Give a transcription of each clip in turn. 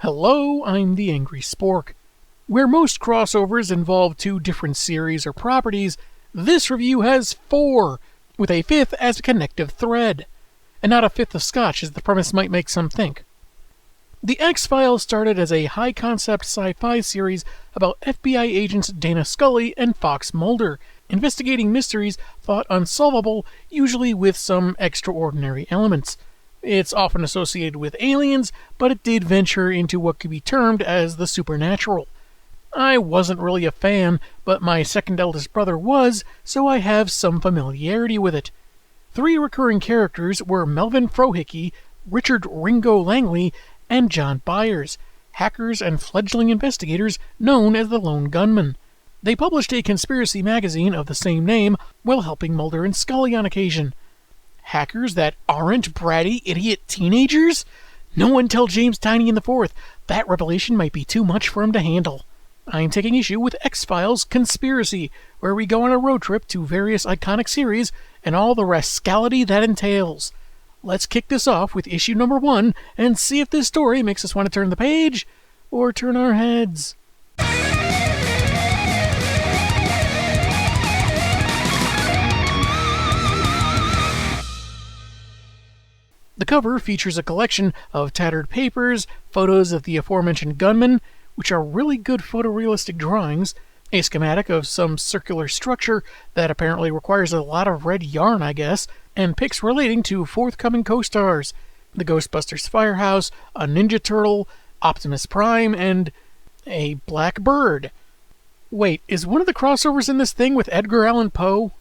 Hello, I'm the Angry Spork. Where most crossovers involve 2 different series or properties, this review has 4, with a 5th as a connective thread. And not a 5th of scotch, as the premise might make some think. The X-Files started as a high-concept sci-fi series about FBI agents Dana Scully and Fox Mulder, investigating mysteries thought unsolvable, usually with some extraordinary elements. It's often associated with aliens, but it did venture into what could be termed as the supernatural. I wasn't really a fan, but my second eldest brother was, so I have some familiarity with it. 3 recurring characters were Melvin Frohickey, Richard Ringo Langley, and John Byers, hackers and fledgling investigators known as the Lone Gunmen. They published a conspiracy magazine of the same name while helping Mulder and Scully on occasion. Hackers that aren't bratty idiot teenagers? No one tell James Tiny in the 4th. That revelation might be too much for him to handle. I'm taking issue with X-Files Conspiracy, where we go on a road trip to various iconic series and all the rascality that entails. Let's kick this off with issue number 1 and see if this story makes us want to turn the page or turn our heads. The cover features a collection of tattered papers, photos of the aforementioned gunmen, which are really good photorealistic drawings, a schematic of some circular structure that apparently requires a lot of red yarn, I guess, and pics relating to forthcoming co-stars, the Ghostbusters firehouse, a Ninja Turtle, Optimus Prime, and a black bird. Wait, is one of the crossovers in this thing with Edgar Allan Poe?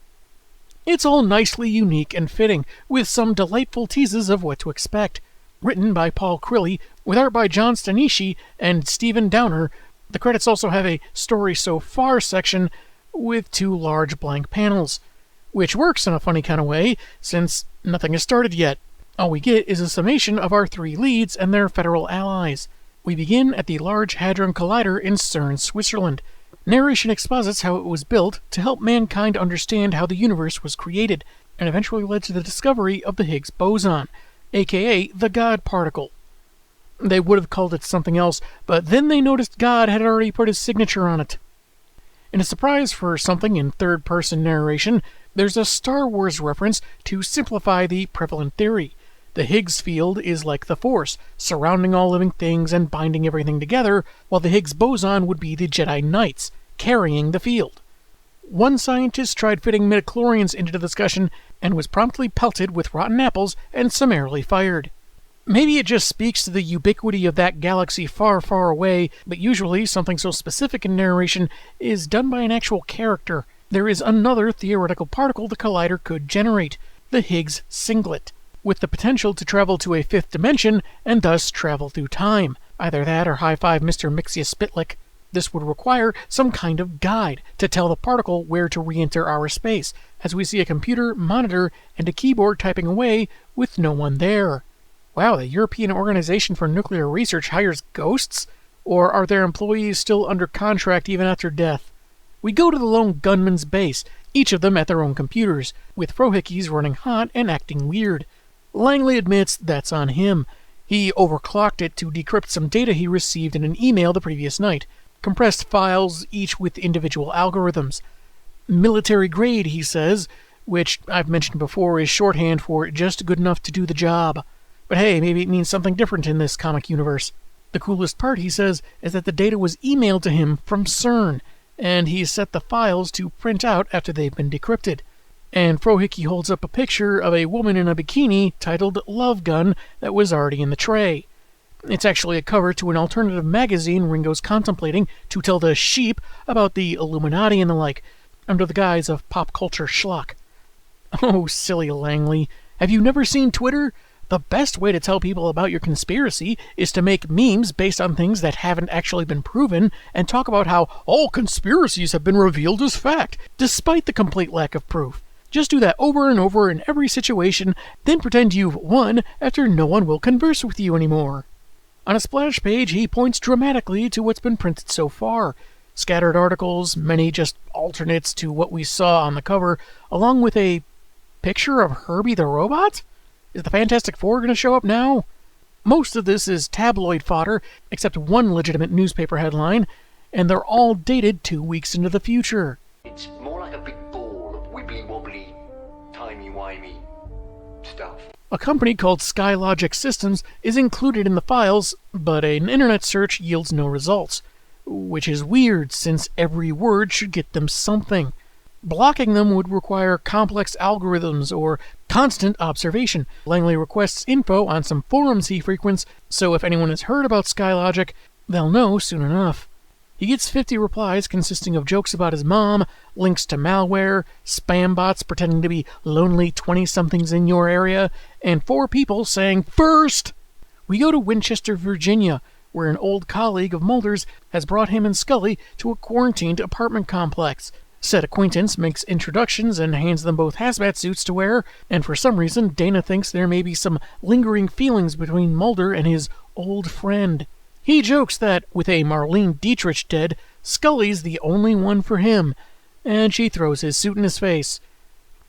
It's all nicely unique and fitting, with some delightful teases of what to expect. Written by Paul Crilly, with art by John Stanishi and Stephen Downer, the credits also have a Story So Far section with 2 large blank panels, which works in a funny kind of way, since nothing has started yet. All we get is a summation of our 3 leads and their federal allies. We begin at the Large Hadron Collider in CERN, Switzerland. Narration exposits how it was built to help mankind understand how the universe was created, and eventually led to the discovery of the Higgs boson, aka the God particle. They would have called it something else, but then they noticed God had already put his signature on it. In a surprise for something in third-person narration, there's a Star Wars reference to simplify the prevalent theory. The Higgs field is like the Force, surrounding all living things and binding everything together, while the Higgs boson would be the Jedi Knights, carrying the field. One scientist tried fitting midichlorians into the discussion and was promptly pelted with rotten apples and summarily fired. Maybe it just speaks to the ubiquity of that galaxy far, far away, but usually something so specific in narration is done by an actual character. There is another theoretical particle the collider could generate, the Higgs singlet, with the potential to travel to a 5th dimension and thus travel through time. Either that or high five Mr. Mixia Spitlick. This would require some kind of guide to tell the particle where to re-enter our space, as we see a computer, monitor, and a keyboard typing away with no one there. Wow, the European Organization for Nuclear Research hires ghosts? Or are their employees still under contract even after death? We go to the Lone Gunmen's base, each of them at their own computers, with Frohickey's running hot and acting weird. Langley admits that's on him. He overclocked it to decrypt some data he received in an email the previous night. Compressed files, each with individual algorithms. Military grade, he says, which I've mentioned before is shorthand for just good enough to do the job. But hey, maybe it means something different in this comic universe. The coolest part, he says, is that the data was emailed to him from CERN, and he's set the files to print out after they've been decrypted. And Frohickey holds up a picture of a woman in a bikini titled Love Gun that was already in the tray. It's actually a cover to an alternative magazine Ringo's contemplating to tell the sheep about the Illuminati and the like, under the guise of pop culture schlock. Oh, silly Langley. Have you never seen Twitter? The best way to tell people about your conspiracy is to make memes based on things that haven't actually been proven and talk about how all conspiracies have been revealed as fact, despite the complete lack of proof. Just do that over and over in every situation, then pretend you've won after no one will converse with you anymore. On a splash page, he points dramatically to what's been printed so far. Scattered articles, many just alternates to what we saw on the cover, along with a picture of Herbie the Robot? Is the Fantastic Four going to show up now? Most of this is tabloid fodder, except one legitimate newspaper headline, and they're all dated 2 weeks into the future. It's more like a big ball of wibbly-wobbly, timey-wimey stuff. A company called Skylogic Systems is included in the files, but an internet search yields no results, which is weird since every word should get them something. Blocking them would require complex algorithms or constant observation. Langley requests info on some forums he frequents, so if anyone has heard about Skylogic, they'll know soon enough. He gets 50 replies consisting of jokes about his mom, links to malware, spam bots pretending to be lonely 20-somethings in your area, and 4 people saying, "First!" We go to Winchester, Virginia, where an old colleague of Mulder's has brought him and Scully to a quarantined apartment complex. Said acquaintance makes introductions and hands them both hazmat suits to wear, and for some reason Dana thinks there may be some lingering feelings between Mulder and his old friend. He jokes that, with a Marlene Dietrich dead, Scully's the only one for him, and she throws his suit in his face.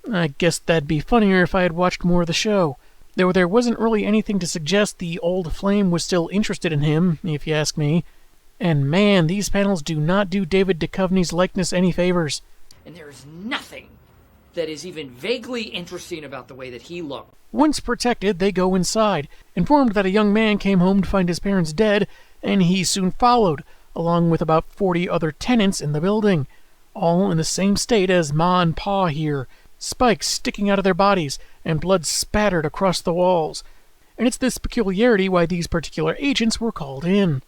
I guess that'd be funnier if I had watched more of the show, though there wasn't really anything to suggest the old flame was still interested in him, if you ask me. And man, these panels do not do David Duchovny's likeness any favors. And there is nothing that is even vaguely interesting about the way that he looked. Once protected, they go inside, informed that a young man came home to find his parents dead, and he soon followed, along with about 40 other tenants in the building, all in the same state as Ma and Pa here, spikes sticking out of their bodies and blood spattered across the walls. And it's this peculiarity why these particular agents were called in.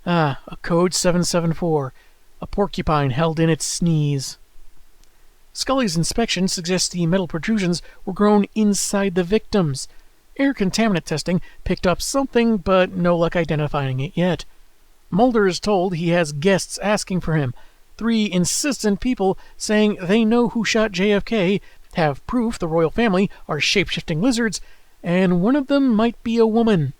Ah, a code 774, a porcupine held in its sneeze. Scully's inspection suggests the metal protrusions were grown inside the victims. Air contaminant testing picked up something, but no luck identifying it yet. Mulder is told he has guests asking for him, 3 insistent people saying they know who shot JFK, have proof the royal family are shape-shifting lizards, and one of them might be a woman.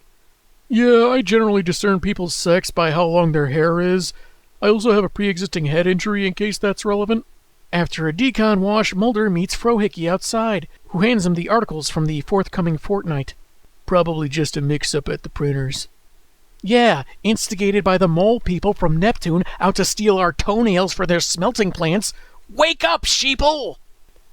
Yeah, I generally discern people's sex by how long their hair is. I also have a pre-existing head injury in case that's relevant. After a decon wash, Mulder meets Frohickey outside, who hands him the articles from the forthcoming fortnight. Probably just a mix-up at the printers. Yeah, instigated by the mole people from Neptune out to steal our toenails for their smelting plants. Wake up, sheeple!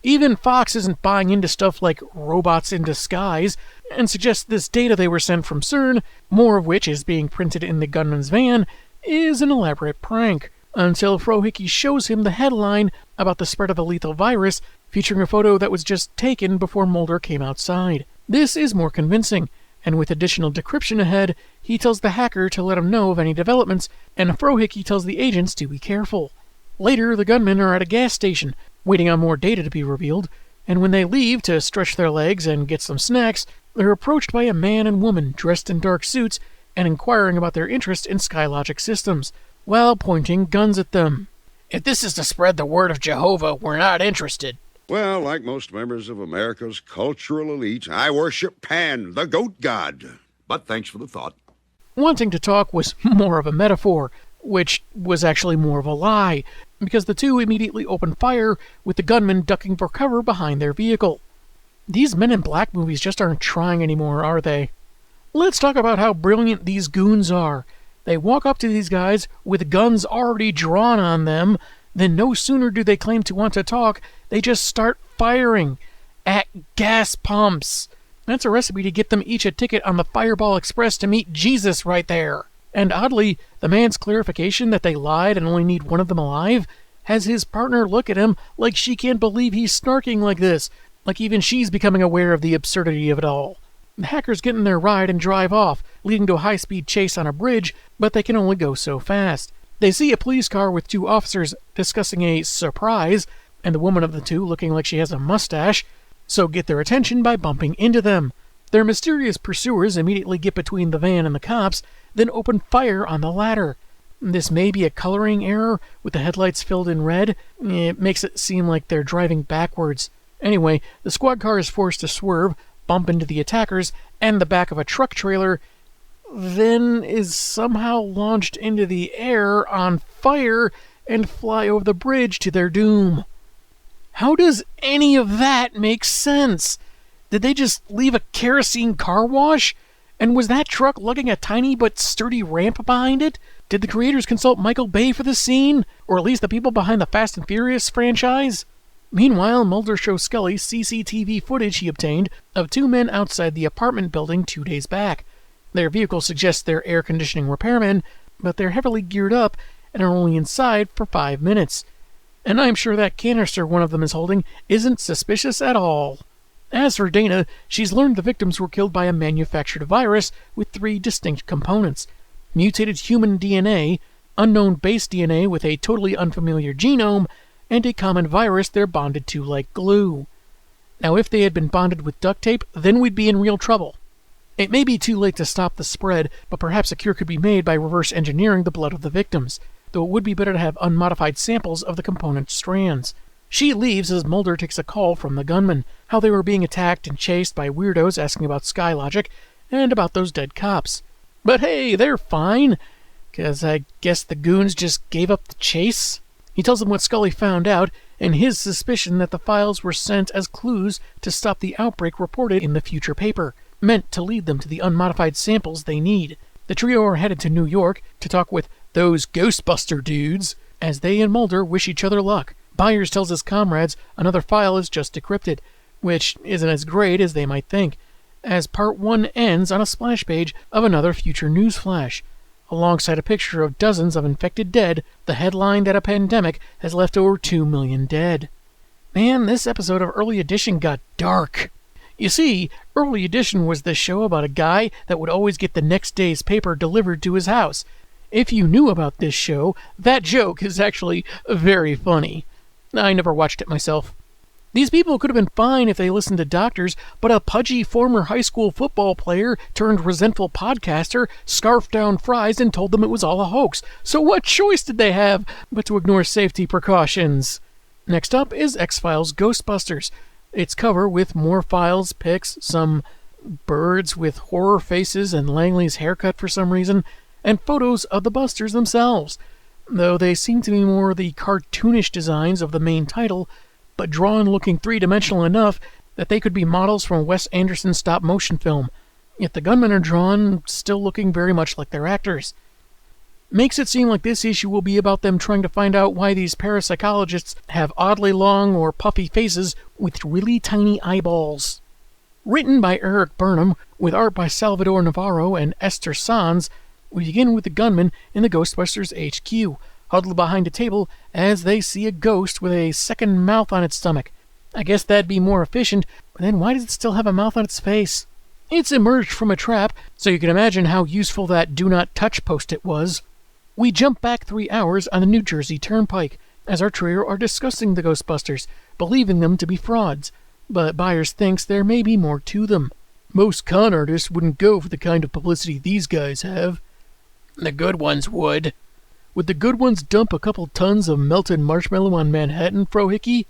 Even Fox isn't buying into stuff like robots in disguise, and suggests this data they were sent from CERN, more of which is being printed in the gunman's van, is an elaborate prank, until Frohickey shows him the headline about the spread of a lethal virus, featuring a photo that was just taken before Mulder came outside. This is more convincing, and with additional decryption ahead, he tells the hacker to let him know of any developments, and Frohickey tells the agents to be careful. Later, the gunmen are at a gas station, waiting on more data to be revealed, and when they leave to stretch their legs and get some snacks, they're approached by a man and woman dressed in dark suits and inquiring about their interest in Skylogic Systems, while pointing guns at them. If this is to spread the word of Jehovah, we're not interested. Well, like most members of America's cultural elite, I worship Pan, the goat god. But thanks for the thought. Wanting to talk was more of a metaphor, which was actually more of a lie, because the two immediately open fire with the gunmen ducking for cover behind their vehicle. These Men in Black movies just aren't trying anymore, are they? Let's talk about how brilliant these goons are. They walk up to these guys with guns already drawn on them, then no sooner do they claim to want to talk, they just start firing at gas pumps. That's a recipe to get them each a ticket on the Fireball Express to meet Jesus right there. And oddly, the man's clarification that they lied and only need one of them alive has his partner look at him like she can't believe he's snarking like this, like even she's becoming aware of the absurdity of it all. The hackers get in their ride and drive off, leading to a high-speed chase on a bridge, but they can only go so fast. They see a police car with 2 officers discussing a surprise, and the woman of the 2 looking like she has a mustache, so get their attention by bumping into them. Their mysterious pursuers immediately get between the van and the cops, then open fire on the latter. This may be a coloring error, with the headlights filled in red. It makes it seem like they're driving backwards. Anyway, the squad car is forced to swerve, bump into the attackers, and the back of a truck trailer, then is somehow launched into the air on fire and fly over the bridge to their doom. How does any of that make sense? Did they just leave a kerosene car wash? And was that truck lugging a tiny but sturdy ramp behind it? Did the creators consult Michael Bay for this scene? Or at least the people behind the Fast and Furious franchise? Meanwhile, Mulder shows Scully CCTV footage he obtained of two men outside the apartment building 2 days back. Their vehicle suggests they're air conditioning repairmen, but they're heavily geared up and are only inside for 5 minutes. And I'm sure that canister one of them is holding isn't suspicious at all. As for Dana, she's learned the victims were killed by a manufactured virus with 3 distinct components: mutated human DNA, unknown base DNA with a totally unfamiliar genome, and a common virus they're bonded to like glue. Now, if they had been bonded with duct tape, then we'd be in real trouble. It may be too late to stop the spread, but perhaps a cure could be made by reverse engineering the blood of the victims, though it would be better to have unmodified samples of the component strands. She leaves as Mulder takes a call from the gunmen, how they were being attacked and chased by weirdos asking about sky logic, and about those dead cops. But hey, they're fine, 'cause I guess the goons just gave up the chase. He tells them what Scully found out, and his suspicion that the files were sent as clues to stop the outbreak reported in the future paper, meant to lead them to the unmodified samples they need. The trio are headed to New York to talk with those Ghostbuster dudes, as they and Mulder wish each other luck. Byers tells his comrades another file is just decrypted, which isn't as great as they might think, as part 1 ends on a splash page of another future news flash. Alongside a picture of dozens of infected dead, the headline that a pandemic has left over 2 million dead. Man, this episode of Early Edition got dark. You see, Early Edition was this show about a guy that would always get the next day's paper delivered to his house. If you knew about this show, that joke is actually very funny. I never watched it myself. These people could have been fine if they listened to doctors, but a pudgy former high school football player turned resentful podcaster scarfed down fries and told them it was all a hoax. So what choice did they have but to ignore safety precautions? Next up is X-Files Ghostbusters. Its cover with more files, pics, some birds with horror faces and Langley's haircut for some reason, and photos of the Busters themselves, though they seem to be more the cartoonish designs of the main title, but drawn looking three-dimensional enough that they could be models from a Wes Anderson stop-motion film, yet the gunmen are drawn still looking very much like their actors. Makes it seem like this issue will be about them trying to find out why these parapsychologists have oddly long or puffy faces with really tiny eyeballs. Written by Eric Burnham, with art by Salvador Navarro and Esther Sanz, we begin with the gunmen in the Ghostbusters HQ, huddled behind a table as they see a ghost with a second mouth on its stomach. I guess that'd be more efficient, but then why does it still have a mouth on its face? It's emerged from a trap, so you can imagine how useful that do not touch post-it was. We jump back 3 hours on the New Jersey Turnpike, as our trio are discussing the Ghostbusters, believing them to be frauds, but Byers thinks there may be more to them. Most con artists wouldn't go for the kind of publicity these guys have. The good ones would. Would the good ones dump a couple tons of melted marshmallow on Manhattan, Frohickey?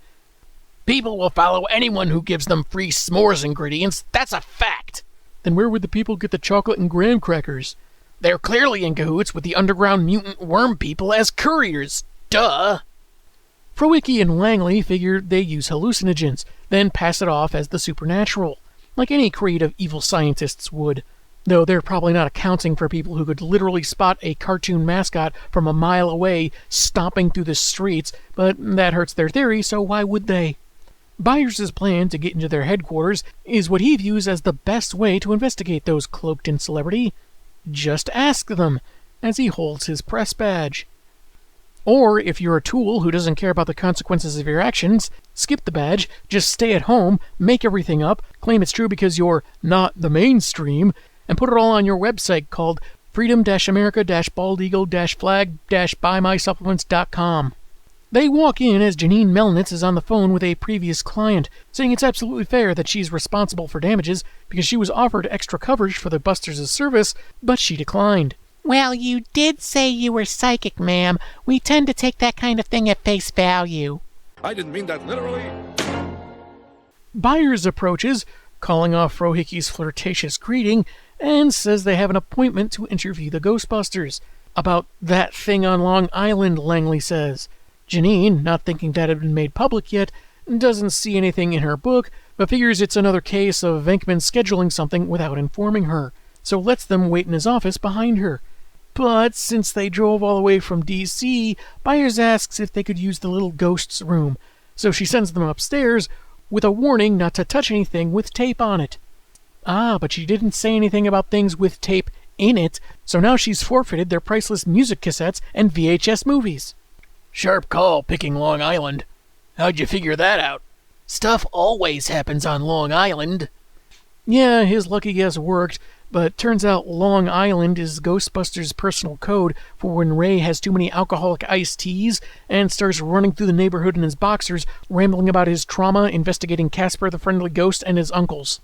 People will follow anyone who gives them free s'mores ingredients, that's a fact! Then where would the people get the chocolate and graham crackers? They're clearly in cahoots with the underground mutant worm people as couriers. Duh! Frohickey and Langley figure they use hallucinogens, then pass it off as the supernatural, like any creative evil scientists would. Though they're probably not accounting for people who could literally spot a cartoon mascot from a mile away stomping through the streets, but that hurts their theory, so why would they? Byers' plan to get into their headquarters is what he views as the best way to investigate those cloaked in celebrity. Just ask them, as he holds his press badge. Or, if you're a tool who doesn't care about the consequences of your actions, skip the badge, just stay at home, make everything up, claim it's true because you're not the mainstream, and put it all on your website called freedom-america-bald-eagle-flag-buymysupplements.com. They walk in as Janine Melnitz is on the phone with a previous client, saying it's absolutely fair that she's responsible for damages because she was offered extra coverage for the Busters' service, but she declined. Well, you did say you were psychic, ma'am. We tend to take that kind of thing at face value. I didn't mean that literally. Byers approaches, calling off Frohickey's flirtatious greeting, and says they have an appointment to interview the Ghostbusters. About that thing on Long Island, Langley says. Janine, not thinking that had been made public yet, doesn't see anything in her book, but figures it's another case of Venkman scheduling something without informing her. so lets them wait in his office behind her. But since they drove all the way from D.C., Byers asks if they could use the little ghost's room, so she sends them upstairs with a warning not to touch anything with tape on it. But she didn't say anything about things with tape in it, so now she's forfeited their priceless music cassettes and VHS movies. Sharp call picking Long Island. How'd you figure that out? Stuff always happens on Long Island. Yeah, his lucky guess worked, but turns out Long Island is Ghostbusters' personal code for when Ray has too many alcoholic iced teas and starts running through the neighborhood in his boxers, rambling about his trauma, investigating Casper the Friendly Ghost and his uncles.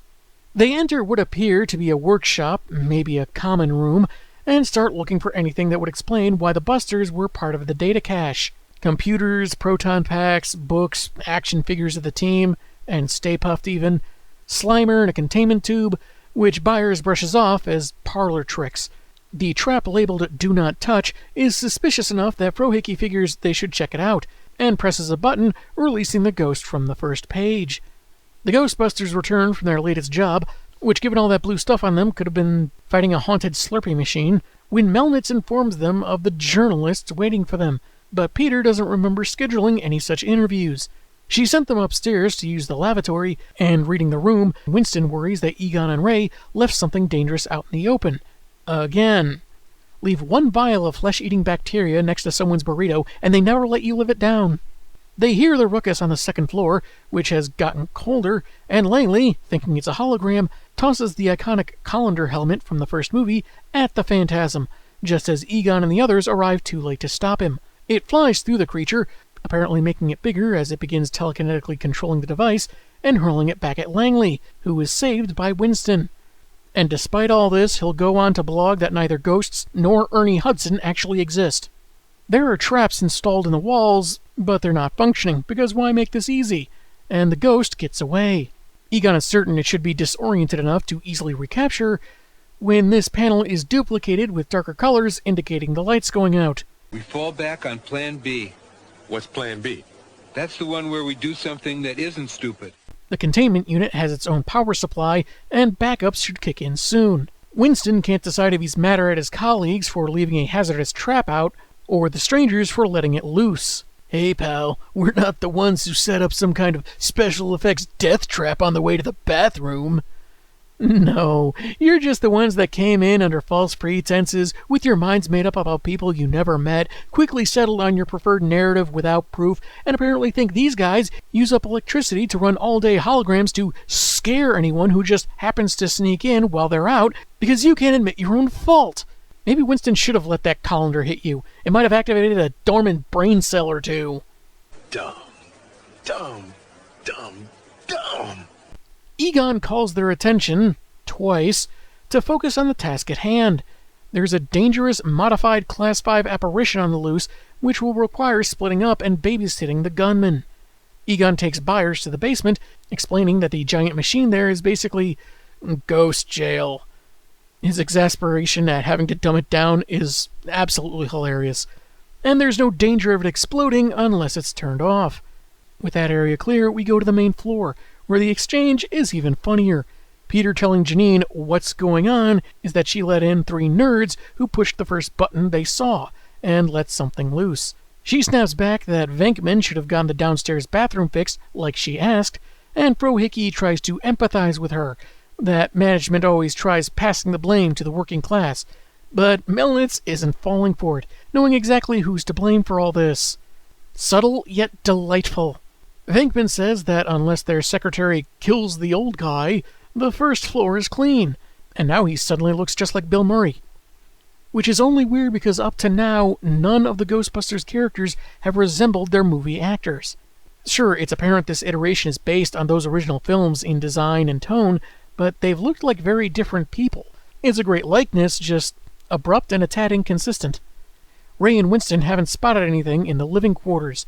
They enter what appear to be a workshop, maybe a common room, and start looking for anything that would explain why the Busters were part of the data cache. Computers, proton packs, books, action figures of the team, and Stay Puft even, Slimer and a containment tube, which Byers brushes off as parlor tricks. The trap labeled Do Not Touch is suspicious enough that Frohickey figures they should check it out, and presses a button, releasing the ghost from the first page. The Ghostbusters return from their latest job, which given all that blue stuff on them could have been fighting a haunted Slurpee machine, when Melnitz informs them of the journalists waiting for them, but Peter doesn't remember scheduling any such interviews. She sent them upstairs to use the lavatory, and reading the room, Winston worries that Egon and Ray left something dangerous out in the open. Again. Leave one vial of flesh-eating bacteria next to someone's burrito, and they never let you live it down. They hear the ruckus on the second floor, which has gotten colder, and Langley, thinking it's a hologram, tosses the iconic colander helmet from the first movie at the phantasm, just as Egon and the others arrive too late to stop him. It flies through the creature, apparently making it bigger as it begins telekinetically controlling the device and hurling it back at Langley, who is saved by Winston. And despite all this, he'll go on to blog that neither ghosts nor Ernie Hudson actually exist. There are traps installed in the walls, but they're not functioning, because why make this easy? And the ghost gets away. Egon is certain it should be disoriented enough to easily recapture, when this panel is duplicated with darker colors indicating the lights going out. We fall back on Plan B. What's Plan B? That's the one where we do something that isn't stupid. The containment unit has its own power supply, and backups should kick in soon. Winston can't decide if he's madder at his colleagues for leaving a hazardous trap out, or the strangers for letting it loose. Hey pal, we're not the ones who set up some kind of special effects death trap on the way to the bathroom. No, you're just the ones that came in under false pretenses, with your minds made up about people you never met, quickly settled on your preferred narrative without proof, and apparently think these guys use up electricity to run all-day holograms to scare anyone who just happens to sneak in while they're out, because you can't admit your own fault. Maybe Winston should have let that colander hit you. It might have activated a dormant brain cell or two. Dumb. Egon calls their attention, twice, to focus on the task at hand. There's a dangerous, modified Class 5 apparition on the loose, which will require splitting up and babysitting the gunmen. Egon takes Byers to the basement, explaining that the giant machine there is basically ghost jail. His exasperation at having to dumb it down is absolutely hilarious, and there's no danger of it exploding unless it's turned off. With that area clear, we go to the main floor, where the exchange is even funnier. Peter telling Janine what's going on is that she let in 3 nerds who pushed the first button they saw, and let something loose. She snaps back that Venkman should have gotten the downstairs bathroom fixed like she asked, and Frohickey tries to empathize with her, that management always tries passing the blame to the working class, but Melnitz isn't falling for it, knowing exactly who's to blame for all this. Subtle yet delightful. Venkman says that unless their secretary kills the old guy, the first floor is clean, and now he suddenly looks just like Bill Murray. Which is only weird because up to now, none of the Ghostbusters characters have resembled their movie actors. Sure, it's apparent this iteration is based on those original films in design and tone, but they've looked like very different people. It's a great likeness, just abrupt and a tad inconsistent. Ray and Winston haven't spotted anything in the living quarters.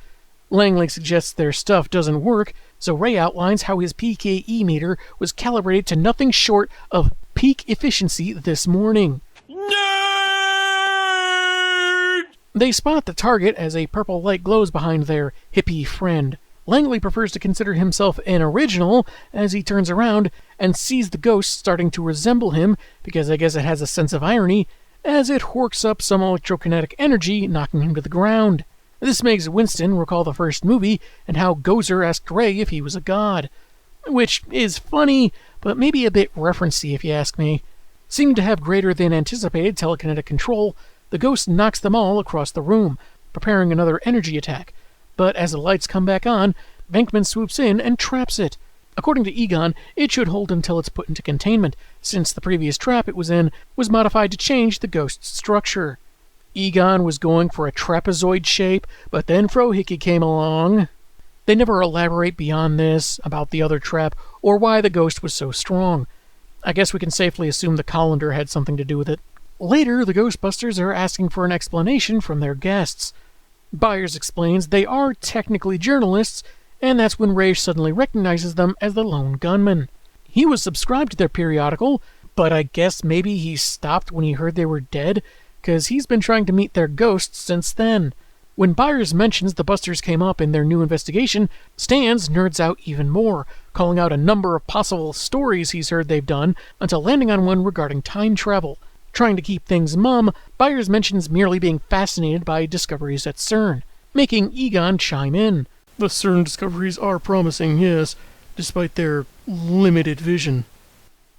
Langley suggests their stuff doesn't work, so Ray outlines how his PKE meter was calibrated to nothing short of peak efficiency this morning. Nerd! They spot the target as a purple light glows behind their hippie friend. Langley prefers to consider himself an original as he turns around and sees the ghost starting to resemble him, because I guess it has a sense of irony, as it horks up some electrokinetic energy, knocking him to the ground. This makes Winston recall the first movie and how Gozer asked Ray if he was a god. Which is funny, but maybe a bit referencey if you ask me. Seeming to have greater than anticipated telekinetic control, the ghost knocks them all across the room, preparing another energy attack. But as the lights come back on, Venkman swoops in and traps it. According to Egon, it should hold until it's put into containment, since the previous trap it was in was modified to change the ghost's structure. Egon was going for a trapezoid shape, but then Frohickey came along. They never elaborate beyond this, about the other trap, or why the ghost was so strong. I guess we can safely assume the colander had something to do with it. Later, the Ghostbusters are asking for an explanation from their guests. Byers explains they are technically journalists, and that's when Ray suddenly recognizes them as the Lone Gunmen. He was subscribed to their periodical, but I guess maybe he stopped when he heard they were dead, because he's been trying to meet their ghosts since then. When Byers mentions the Busters came up in their new investigation, Stans nerds out even more, calling out a number of possible stories he's heard they've done, until landing on one regarding time travel. Trying to keep things mum, Byers mentions merely being fascinated by discoveries at CERN, making Egon chime in. The CERN discoveries are promising, yes, despite their limited vision.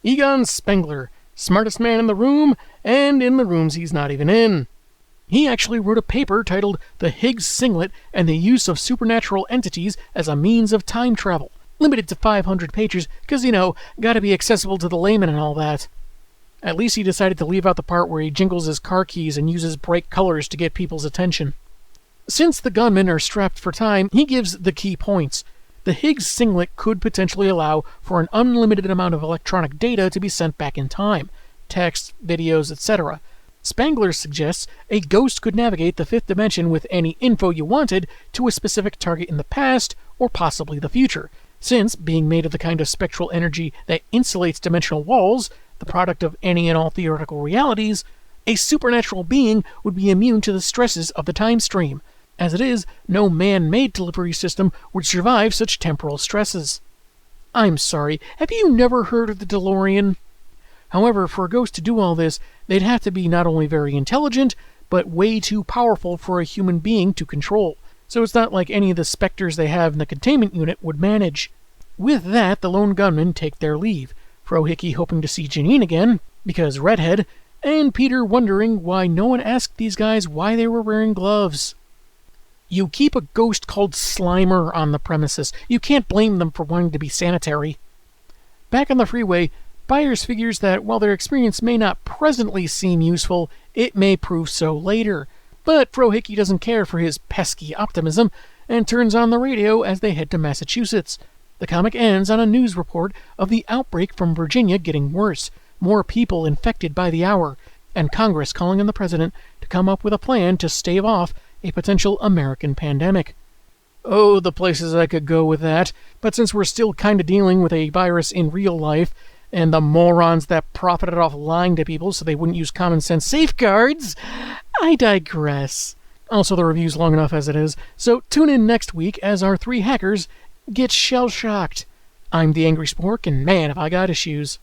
Egon Spengler, smartest man in the room, and in the rooms he's not even in. He actually wrote a paper titled The Higgs Singlet and the Use of Supernatural Entities as a Means of Time Travel, limited to 500 pages, because, gotta be accessible to the layman and all that. At least he decided to leave out the part where he jingles his car keys and uses bright colors to get people's attention. Since the gunmen are strapped for time, he gives the key points. The Higgs singlet could potentially allow for an unlimited amount of electronic data to be sent back in time, text, videos, etc. Spangler suggests a ghost could navigate the fifth dimension with any info you wanted to a specific target in the past or possibly the future, since, being made of the kind of spectral energy that insulates dimensional walls, the product of any and all theoretical realities, a supernatural being would be immune to the stresses of the time stream. As it is, no man-made delivery system would survive such temporal stresses. I'm sorry, have you never heard of the DeLorean? However, for a ghost to do all this, they'd have to be not only very intelligent, but way too powerful for a human being to control, so it's not like any of the specters they have in the containment unit would manage. With that, the Lone Gunmen take their leave, Frohickey hoping to see Janine again, because redhead, and Peter wondering why no one asked these guys why they were wearing gloves. You keep a ghost called Slimer on the premises. You can't blame them for wanting to be sanitary. Back on the freeway, Byers figures that while their experience may not presently seem useful, it may prove so later. But Frohickey doesn't care for his pesky optimism, and turns on the radio as they head to Massachusetts. The comic ends on a news report of the outbreak from Virginia getting worse, more people infected by the hour, and Congress calling on the president to come up with a plan to stave off a potential American pandemic. Oh, the places I could go with that, but since we're still kinda dealing with a virus in real life, and the morons that profited off lying to people so they wouldn't use common sense safeguards, I digress. Also, the review's long enough as it is, so tune in next week as our three hackers get shell-shocked. I'm the Angry Spork, and man, have I got issues.